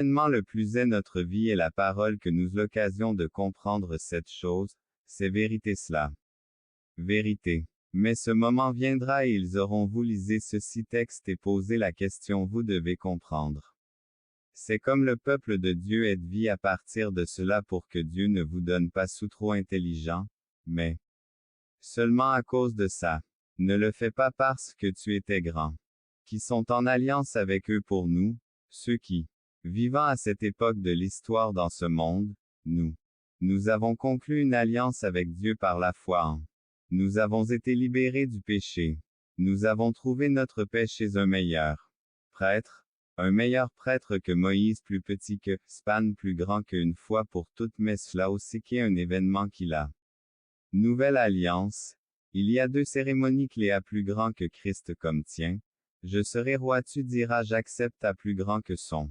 L'événement le plus est notre vie et la parole que nous l'occasion de comprendre cette chose, c'est vérité cela. Vérité. Mais ce moment viendra et ils auront vous lisez ceci texte et posez la question vous devez comprendre. C'est comme le peuple de Dieu est vie à partir de cela pour que Dieu ne vous donne pas sous trop intelligent, mais seulement à cause de ça. Ne le fais pas parce que tu étais grand. Qui sont en alliance avec eux pour nous, ceux qui, vivant à cette époque de l'histoire dans ce monde, nous avons conclu une alliance avec Dieu par la foi en. Nous avons été libérés du péché. Nous avons trouvé notre paix chez un meilleur prêtre que Moïse plus petit que, Span plus grand qu'une fois pour toutes mais cela aussi qui est un événement qu'il a. Nouvelle alliance. Il y a 2 cérémonies clés à plus grand que Christ comme tien. Je serai roi tu diras j'accepte à plus grand que son.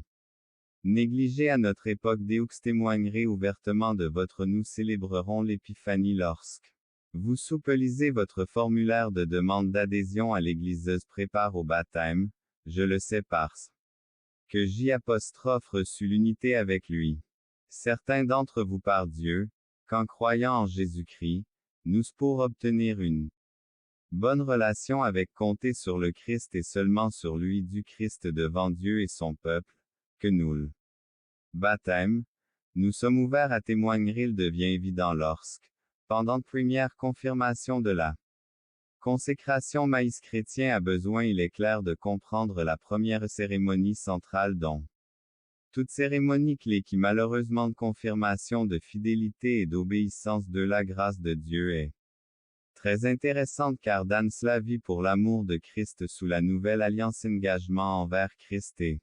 Négligé à notre époque Deux témoignerez ouvertement de votre nous célébrerons l'épiphanie lorsque vous soupelisez votre formulaire de demande d'adhésion à l'Église prépare au baptême, je le sais parce que J' reçut l'unité avec lui. Certains d'entre vous par Dieu, qu'en croyant en Jésus-Christ, nous pour obtenir une bonne relation avec compter sur le Christ et seulement sur lui du Christ devant Dieu et son peuple, que nous le baptême, nous sommes ouverts à témoigner il devient évident lorsque, pendant première confirmation de la consécration maïs chrétien a besoin il est clair de comprendre la première cérémonie centrale dont toute cérémonie clé qui malheureusement de confirmation de fidélité et d'obéissance de la grâce de Dieu est très intéressante car dans cela vit pour l'amour de Christ sous la nouvelle alliance engagement envers Christ et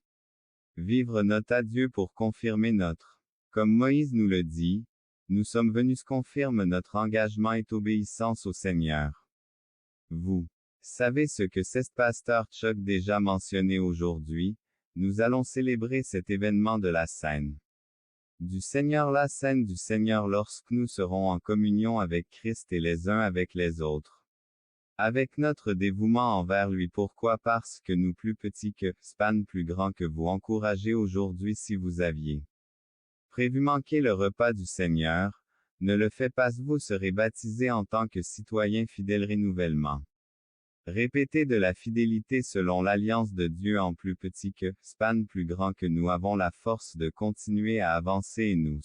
vivre notre adieu pour confirmer notre. Comme Moïse nous le dit, nous sommes venus confirme notre engagement et obéissance au Seigneur. Vous savez ce que c'est pasteur Chuck déjà mentionné aujourd'hui, nous allons célébrer cet événement de la scène du Seigneur, la scène du Seigneur lorsque nous serons en communion avec Christ et les uns avec les autres. Avec notre dévouement envers lui pourquoi parce que nous plus petits que, Span plus grand que vous encouragez aujourd'hui si vous aviez prévu manquer le repas du Seigneur, ne le fait pas vous serez baptisés en tant que citoyens fidèles renouvellement. Répétez de la fidélité selon l'alliance de Dieu en plus petit que, Span plus grand que nous avons la force de continuer à avancer et nous.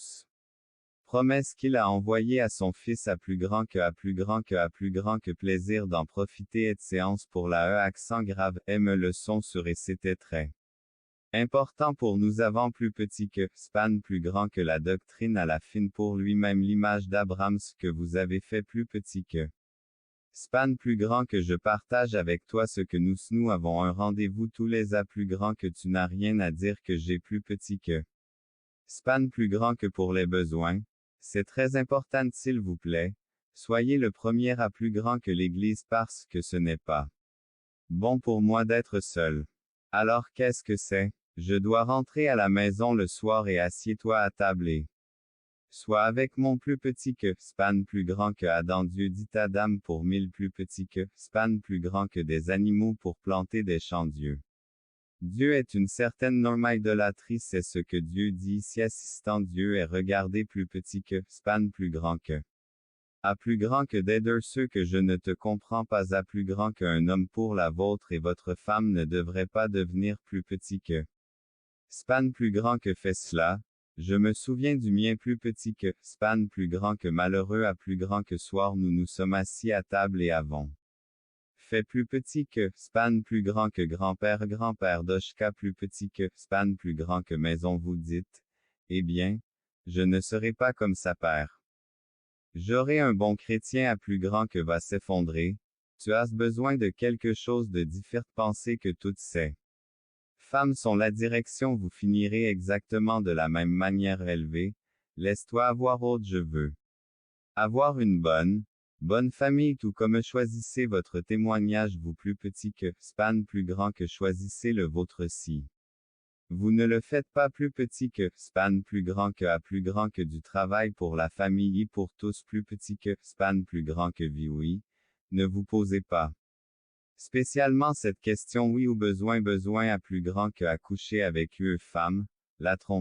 Promesse qu'il a envoyée à son Fils à plus grand que plaisir d'en profiter et de séance pour la accent grave, le son sur et c'était très important pour nous avant plus petit que, Span plus grand que la doctrine à la fin pour lui-même l'image d'Abraham ce que vous avez fait plus petit que. Span plus grand que je partage avec toi ce que nous avons un rendez-vous tous les à plus grand que tu n'as rien à dire que j'ai plus petit que. Span plus grand que pour les besoins. C'est très important s'il vous plaît. Soyez le premier à plus grand que l'Église parce que ce n'est pas bon pour moi d'être seul. Alors qu'est-ce que c'est? Je dois rentrer à la maison le soir et assieds-toi à table et sois avec mon plus petit que, Span plus grand que Adam Dieu dit Adam pour 1000 plus petit que, Span plus grand que des animaux pour planter des champs Dieu. Dieu est une certaine norme idolâtrie c'est ce que Dieu dit ici assistant Dieu est regardé plus petit que, Span plus grand que. À plus grand que d'aider ceux que je ne te comprends pas à plus grand qu'un homme pour la vôtre et votre femme ne devrait pas devenir plus petit que. Span plus grand que fait cela, je me souviens du mien plus petit que, Span plus grand que malheureux à plus grand que soir nous nous sommes assis à table et avons fait plus petit que, Span plus grand que grand-père Doshka plus petit que, Span plus grand que maison vous dites, eh bien, je ne serai pas comme sa père. J'aurai un bon chrétien à plus grand que va s'effondrer, tu as besoin de quelque chose de différent penser que toutes ces femmes sont la direction vous finirez exactement de la même manière élevée, laisse-toi avoir autre je veux. Avoir une bonne famille tout comme choisissez votre témoignage vous plus petit que, Span plus grand que choisissez le vôtre si. Vous ne le faites pas plus petit que, Span plus grand que à plus grand que du travail pour la famille pour tous plus petit que, Span plus grand que vie oui, ne vous posez pas. Spécialement cette question oui ou besoin à plus grand que accoucher avec eux femme, La trompe.